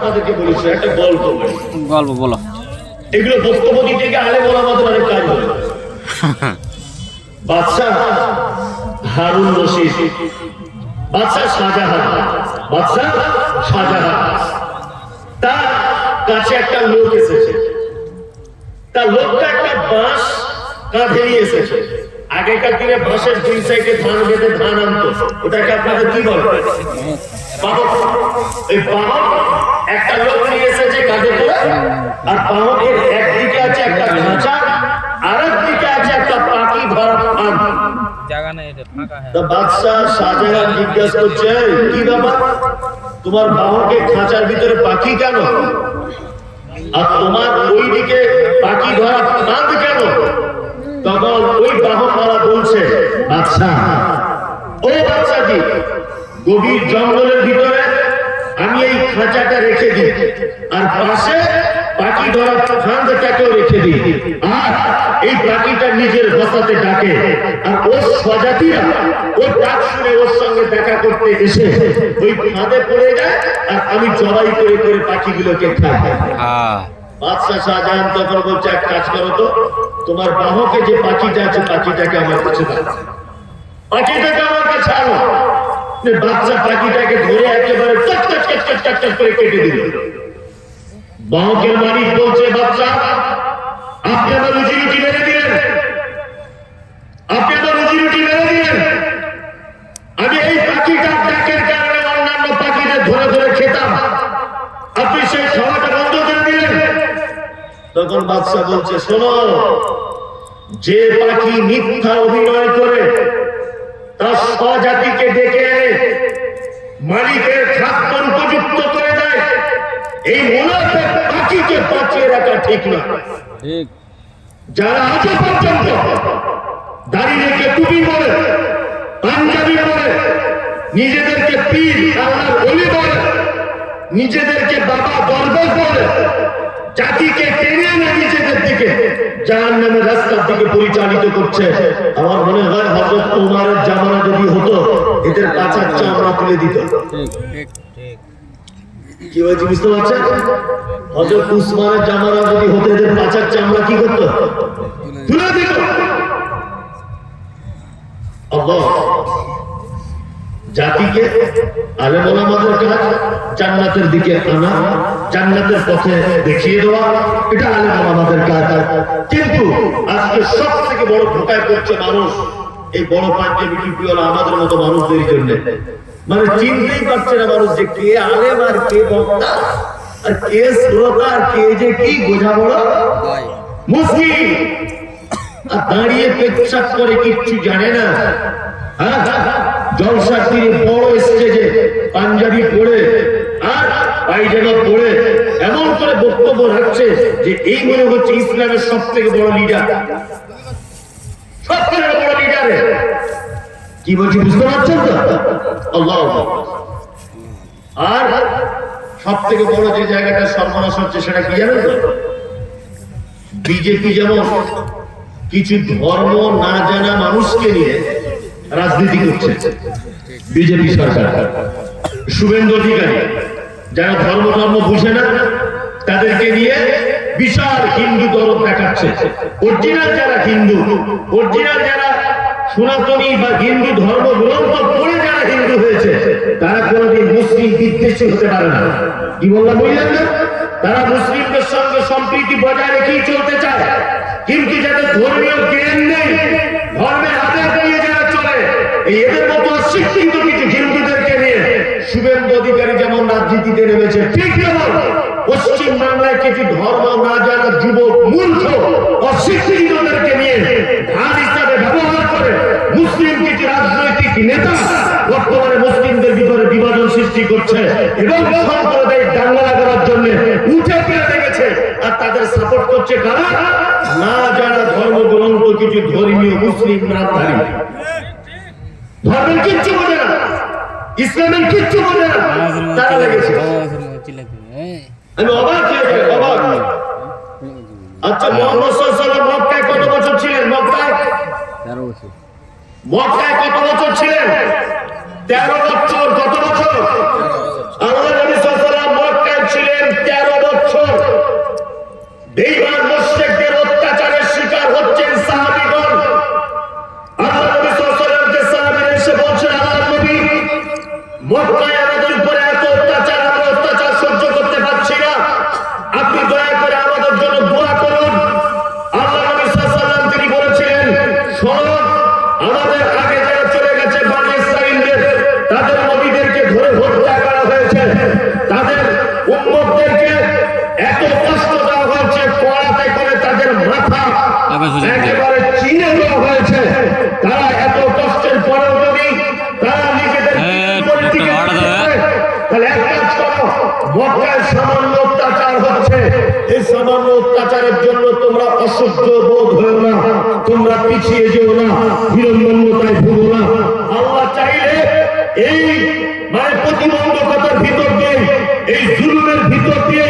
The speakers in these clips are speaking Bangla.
আপনাদেরকে বলেছি একটা গল্প বলি। গল্প বলো। এগুলো বক্তব্য থেকে আলেম ওলামাদের অনেক কাজ হবে। বাদশা হারুন রশিদ, বাদশা শাহজাহান, বাদশা শাহজাহান, তার কাছে একটা লোক এসেছে। তার লোকটা একটা বাঁশ কাঁধে নিয়ে এসেছে। আগেকার দিনে বাঁশের দুই সাইডে ধান বেঁধে ধান আনতো, ওটাকে আপনাদের কি বলে? বাহক। এই বাহক একটা লোক নিয়ে এসেছে কাঁধে করে, আর বাহকের একদিকে আছে একটা খাঁচা, আর একদিকে আছে একটা পাখি ধরা ফাঁদ। বাদশাহ শাহজাহান জিজ্ঞাসা করছে, কি ব্যাপার, তোমার বাহকের খাঁচার ভিতরে পাখি কেন, আর তোমার ওই দিকে পাখি ধরা ফাঁদ কেন? তখন ওই বাহকরা বলছে, বাদশা, ও বাদশাজি, গভীর জঙ্গলের ভিতরে আমি এই খাঁচাটা রেখে দিই, আর পাশে পাখি ধরা ফাঁদটাকেও রেখে দিই, আর এই পাখিটা নিজের ভাষাতে ডাকে, আর ওর স্বজাতিরা ওর ডাক শুনে ওর সঙ্গে দেখা করতে এসে ওই ফাঁদে পড়ে যায়, আর আমি জবাই করে করে পাখিগুলোকে খাই। বাদশাহ শাহজাহান তখন বলছে, এক কাজ করো তো, তোমার বাহকে যে পাখিটা আছে পাখিটাকে আমার কাছে দাও, পাখিটাকে আমার কাছে আনো। বাচ্চা পাখিটাকে ধরে একেবারে চট চট চট চট চট চট করে কেটে দিল। বাহকের মালিক বলছে, বাচ্চা, আপনি আমার রুজি রুটি মেরে দিলেন, আপনি আমার রুজি রুটি মেরে দিলেন। আমি এই পাখিটার ডাকের কারণে অন্যান্য পাখিদের ধরে ধরে খেতাম, আপনি সেই খাওয়াটা বন্ধ করে দিলেন। তখন বাদশা বলছে, শোনো, যে পাখি মিথ্যা অভিনয় করে তার স্বজাতিকে ডেকে এনে মালিকের খাদ্য উপযুক্ত করে দেয়, এই মুনাফিক পাখিকে বাঁচিয়ে রাখা ঠিক না। যারা আজ পর্যন্ত দাড়ি রেখে টুপি পরে, পাঞ্জাবি পরে, নিজেদেরকে পীর আল্লাহর ওলি বলে, নিজেদেরকে বাবা দরবেশ বলে, জাতিকে টেনে এনে নিজেদের দিকে জাহান্নামের রাস্তার দিকে পরিচালিত করছে, আমার মনে হয় হযরত উমরের জামানা যদি হতো এদের পাছার চামড়া তুলে দিত। কি হয়েছে বুঝতে পারছেন? হযরত উসমানের জামানা যদি হতো এদের পাছার চামড়া কি করতো? তুলে দিত। আল্লাহ জাতিকে আলেম ওলামাদের কাজ জান্নাতের দিকে আনা, জান্নাতের পথে দেখিয়ে দেওয়া, এটা আলেম ওলামাদের কাজ। কিন্তু আজকে সব থেকে বড় ধোকায় পড়ছে মানুষ এই বড় পাঞ্জাবি টুপিওয়ালা আমাদের মতো মানুষদের জন্য। মানে চিনতেই পারছে না মানুষ যে কে আলেম আর কে বক্তা আর কে শ্রোতা আর কে যে কি বোঝা বড় মুসলিম। আর দাঁড়িয়ে পেচ্ছাপ করে কিচ্ছু জানে না। জলসার দিনে বড় স্টেজে পাঞ্জাবি পরে আর পায়জামা পরে এমন করে বক্তব্য রাখছে যে এই মনে হচ্ছে ইসলামের সব থেকে বড় লিডার, সব থেকে বড় লিডার। কি বলছি বুঝতে পারছেন তো? আল্লাহ। আর সব থেকে বড় যে জায়গাটা সর্বনাশ হচ্ছে সেটা কি জানেন তো? বিজেপি যেমন কিছু ধর্ম না জানা মানুষকে নিয়ে রাজনীতি করছে, বিজেপি সরকার, শুভেন্দু অধিকারী, যারা ধর্ম বুঝে না তাদেরকে নিয়ে বিশাল হিন্দু দরদ দেখাচ্ছে। অরিজিনাল যারা হিন্দু, অরিজিনাল যারা সনাতনী বা হিন্দু ধর্মগ্রন্থ পড়ে যারা হিন্দু হয়েছে, তারা কোনোদিন মুসলিম বিদ্বেষী হতে পারে না। কি বললাম বুঝলেন না? তারা মুসলিমদের সঙ্গে সম্প্রীতি বজায় রেখেই চলতে চায়। কিন্তু যাদের ধর্মীয় জ্ঞান নেই, ধর্মের আদেশ নিয়ে যারা চলে, এদের মতো অশিক্ষিত কিছু হিন্দুদেরকে নিয়ে শুভেন্দু অধিকারী যেমন রাজনীতিতে নেমেছে, ঠিক যেমন পশ্চিম বাংলায় কিছু ধর্ম না জানা যুবক মূর্খ অশিক্ষিতদেরকে নিয়ে ধান হিসাবে ব্যবহার করে মুসলিম কিছু রাজনৈতিক নেতা বর্তমানে মুসলিমদের ভিতরে বিভাজন সৃষ্টি করছে এবং সাম্প্রদায়িক দাঙ্গা করার জন্য উঠে পেরে লেগেছে। আর তাদের সাপোর্ট করছে কারা? না যারা ধর্মগ্রন্থ কিছু ধর্মীয় মুসলিম নামধারী, ধর্মের কিচ্ছু বোঝে না, ইসলামের কিচ্ছু বোঝে না, তারা লেগেছে। আমি অবাক হয়েছি, অবাক। আচ্ছা, মুহাম্মদ সাল্লাল্লাহু আলাইহি ওয়াসাল্লাম মক্কায় কত বছর ছিলেন? মক্কায় 13 বছর। মক্কায় কত বছর ছিলেন? 13 বছর। কত বছর? আল্লাহ নবী সাল্লাল্লাহু আলাইহি ওয়াসাল্লাম মক্কায় ছিলেন এলাকায় সামান্য অত্যাচার হচ্ছে, এই সামান্য অত্যাচারের জন্য তোমরা অসহ্য বোধ হয়েও না, তোমরা পিছিয়ে যেও না, বিড়ম্বনায় ভুগো না। আল্লাহ চাইলে এই প্রতিবন্ধকতার ভিতর দিয়ে, এই জুলুমের ভিতর দিয়ে,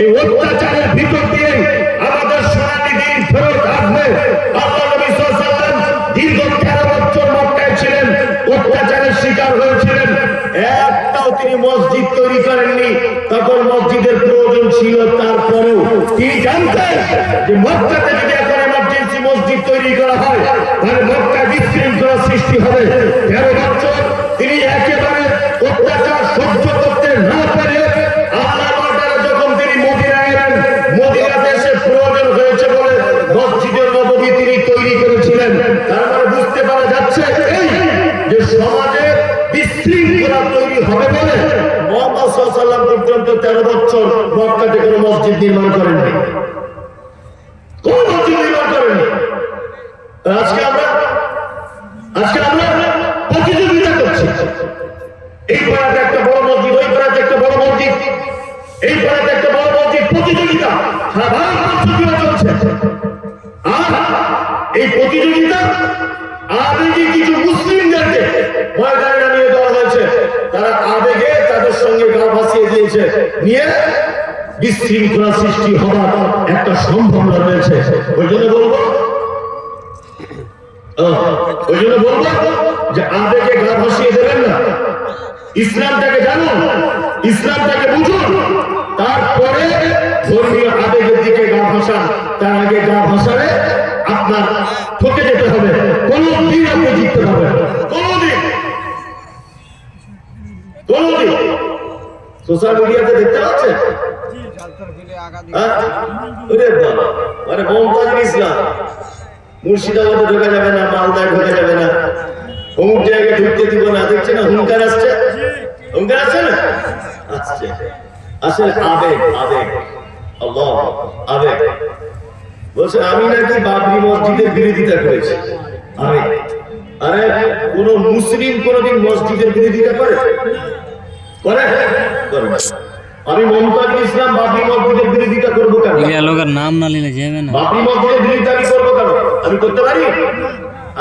এই অত্যাচারের ভিতর দিয়ে আমাদের সোনালী দিন ফেরত আসবে। আল্লাহ নবী সাল্লাল্লাহু আলাইহি ওয়াসাল্লাম দীর্ঘ 13 বছর মক্কায় ছিলেন, অত্যাচারের শিকার হয়েছিলেন, একটাও তিনি মসজিদ তৈরি করেননি। তখন মসজিদের প্রয়োজন ছিল, তারপরেও তিনি জানতেন যে মক্কাতে যদি এখন এমার্জেন্সি মসজিদ তৈরি করা হয় তাহলে মক্কায় বিশৃঙ্খলা সৃষ্টি হবে। 13 বছর তিনি একেবারে অত্যাচার সহ্য করতে না পেরে আল্লাহর অর্ডারে যখন তিনি মদিনায় এলেন, মদিনাতে এসে প্রয়োজন হয়েছে বলে মসজিদের নববী তিনি তৈরি করেছিলেন। তার মানে বুঝতে পারা যাচ্ছে এই যে সমাজে বিশৃঙ্খলা তৈরি হবে বলে মুহাম্মদ সাল্লাল্লাহু আলাইহি ওয়াসাল্লাম পর্যন্ত 13 বছর মক্কাতে কোনো মসজিদ নির্মাণ করেননি, কোন মসজিদ নির্মাণ করেননি। আজকে আমরা প্রতিযোগিতা করছি, এই পাড়াতে একটা বড় মসজিদ, ওই পাড়াতে একটা বড় মসজিদ, এই পাড়াতে একটা বড় মসজিদ, প্রতিযোগিতা সারা ভারতবর্ষ জুড়ে চলছে। আর এই প্রতিযোগিতা আবেগে কিছু মুসলিমদেরকে ময়দানে নামিয়ে দেওয়া হয়েছে, তারা আবেগে তাদের সঙ্গে গা ভাসিয়ে দিয়েছে, নিয়ে বিশৃঙ্খলা সৃষ্টি হওয়ার একটা সম্ভাবনা রয়েছে। ওই জন্য বলবো যে আবেগে গা ভাসিয়ে দেবেন না, ইসলামটাকে জানুন, ইসলামটাকে বুঝুন, তারপরে ধর্মীয় আবেগের দিকে গা ভাসান। তার আগে গা ভাসালে আপনার ঠকে যেতে হবে, কোনদিন আপনি জিততে পারবেন, কোনদিন। সোশ্যাল মিডিয়াতে দেখতে পাচ্ছেন মানে মমতাজুল ইসলাম মুর্শিদাবাদে ঢোকা যাবে না, মালদায় ঢোকা যাবে না, অমুক জায়গায় ঢুকতে দিব না, দেখছে না হুঙ্কার আসছে, হুঙ্কার আসছে না, আসছে। আসলে আবেগ, আবেগ, আল্লাহ আবেগ। বলছে আমি নাকি বাবরি মসজিদের বিরোধিতা করেছি, আবেগ। আরে কোন মুসলিম কোনদিন মসজিদের বিরোধিতা করে? করে? করে না। আমি মুমতাজুল ইসলাম বাবরি মসজিদের বিরোধিতা করবো কেন? লোকের নাম না নিলে যাবে না। বাবরি মসজিদের বিরোধিতা আমি করবো কেন? আমি করতে পারি?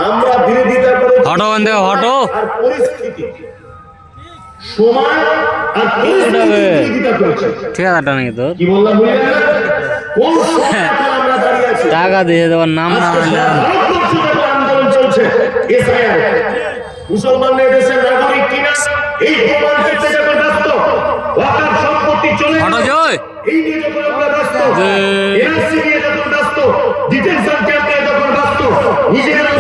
আমরা বিরোধিতা করে হটো বন্ধে হটো, আর পরিস্থিতি সময় আর বিরোধিতা করেছে। ঠিক আছে নাকি তো কি বললাম বুঝলেন না? কোন সময় আমরা দাঁড়িয়ে আছি, টাকা দিয়ে দেওয়ার নাম না নিলে আন্দোলন চলছে। এসআইআর মুসলমানদের দেশের নাগরিক কিনা এই প্রমাণ করতে যখন ব্যস্ত, ওয়াকাফ সম্পত্তি চলে এই নিয়ে যখন আমরা ব্যস্ত, এনআরসি নিয়ে যখন ব্যস্ত, ডিটেনশন ক্যাম্প নিয়ে যখন ব্যস্ত, নিজেরা